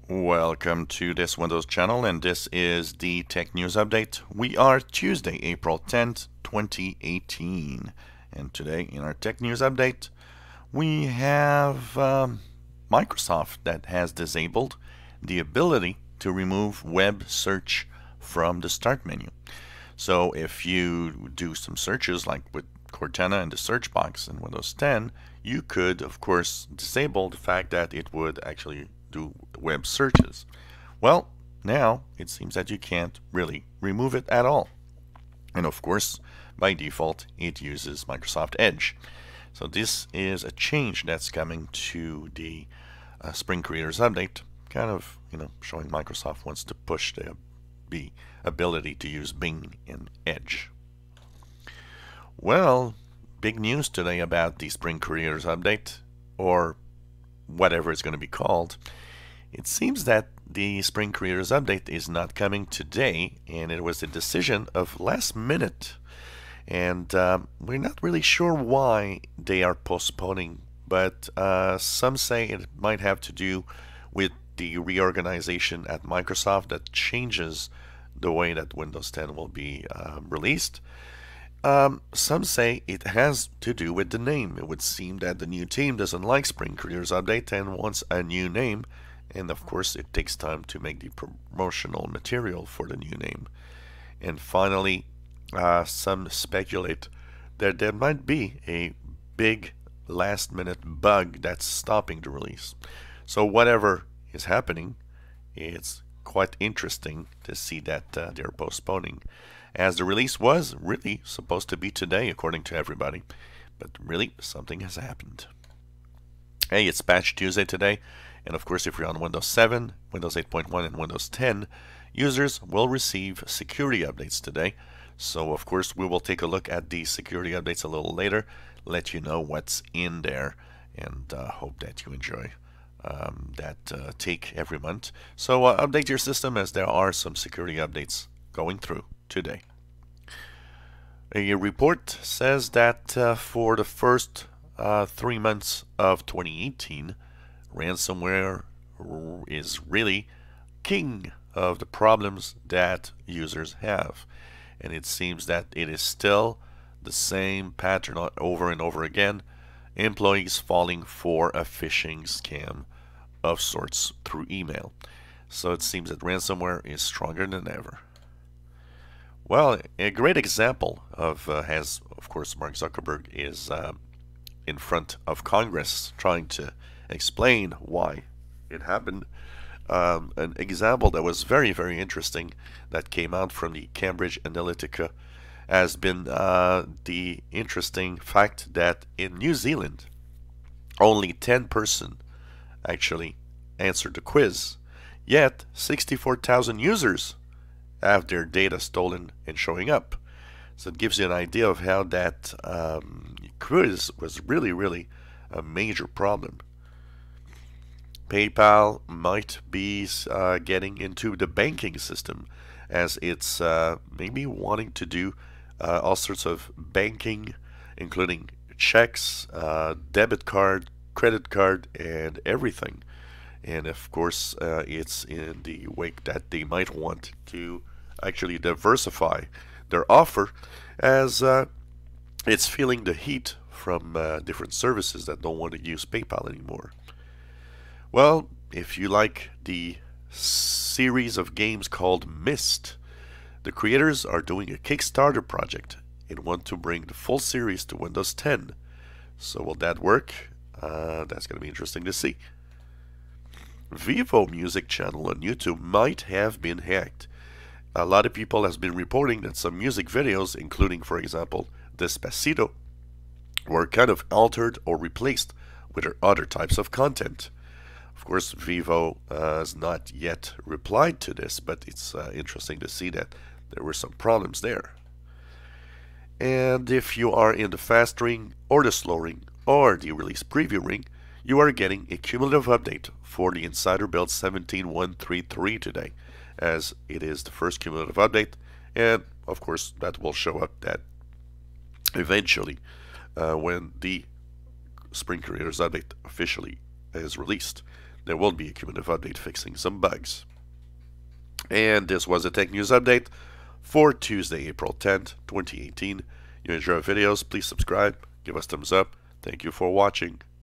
Welcome to this Windows channel, and this is the Tech News Update. We are Tuesday, April 10th, 2018. And today in our Tech News Update, we have Microsoft that has disabled the ability to remove web search from the Start menu. So if you do some searches like with Cortana in the search box in Windows 10, you could, of course, disable the fact that it would actually do web searches. Well, now it seems that you can't really remove it at all. And of course, by default, it uses Microsoft Edge. So this is a change that's coming to the Spring Creators Update, kind of, showing Microsoft wants to push the ability to use Bing in Edge. Well, big news today about the Spring Creators Update, or whatever it's going to be called. It seems that the Spring Creators Update is not coming today, and it was a decision of last minute. And we're not really sure why they are postponing, but some say it might have to do with the reorganization at Microsoft that changes the way that Windows 10 will be released. Some say it has to do with the name. It would seem that the new team doesn't like Spring Creators Update and wants a new name. And of course, it takes time to make the promotional material for the new name. And finally, some speculate that there might be a big last-minute bug that's stopping the release. So whatever is happening, it's quite interesting to see that they're postponing, as the release was really supposed to be today, according to everybody. But really, something has happened. Hey, it's Patch Tuesday today. And of course, if you're on Windows 7, Windows 8.1, and Windows 10, users will receive security updates today. So of course, we will take a look at the security updates a little later, let you know what's in there, and hope that you enjoy that take every month. So update your system, as there are some security updates going through today. A report says that for the first 3 months of 2018, ransomware is really king of the problems that users have. And it seems that it is still the same pattern over and over again. Employees falling for a phishing scam of sorts through email. So it seems that ransomware is stronger than ever. Well, a great example of has, of course, Mark Zuckerberg is in front of Congress trying to explain why it happened. An example that was very, very interesting that came out from the Cambridge Analytica has been the interesting fact that in New Zealand, only 10% actually answered the quiz, yet 64,000 users have their data stolen and showing up. So it gives you an idea of how that quiz was really, really a major problem. PayPal might be getting into the banking system, as it's maybe wanting to do all sorts of banking, including checks, debit card, credit card, and everything. And of course, it's in the wake that they might want to actually diversify their offer, as it's feeling the heat from different services that don't want to use PayPal anymore. Well, if you like the series of games called Myst, the creators are doing a Kickstarter project and want to bring the full series to Windows 10. So will that work? That's going to be interesting to see. VEVO music channel on YouTube might have been hacked. A lot of people have been reporting that some music videos, including, for example, Despacito, were kind of altered or replaced with other types of content. Of course, VEVO has not yet replied to this, but it's interesting to see that there were some problems there. And if you are in the fast ring or the slow ring or the release preview ring, you are getting a cumulative update for the Insider Build 17.133 today, as it is the first cumulative update, and of course that will show up that eventually when the Spring Creators Update officially is released. there will be a cumulative update fixing some bugs. And this was a Tech News Update for Tuesday, April 10th, 2018. You enjoy our videos, please subscribe, give us thumbs up. Thank you for watching.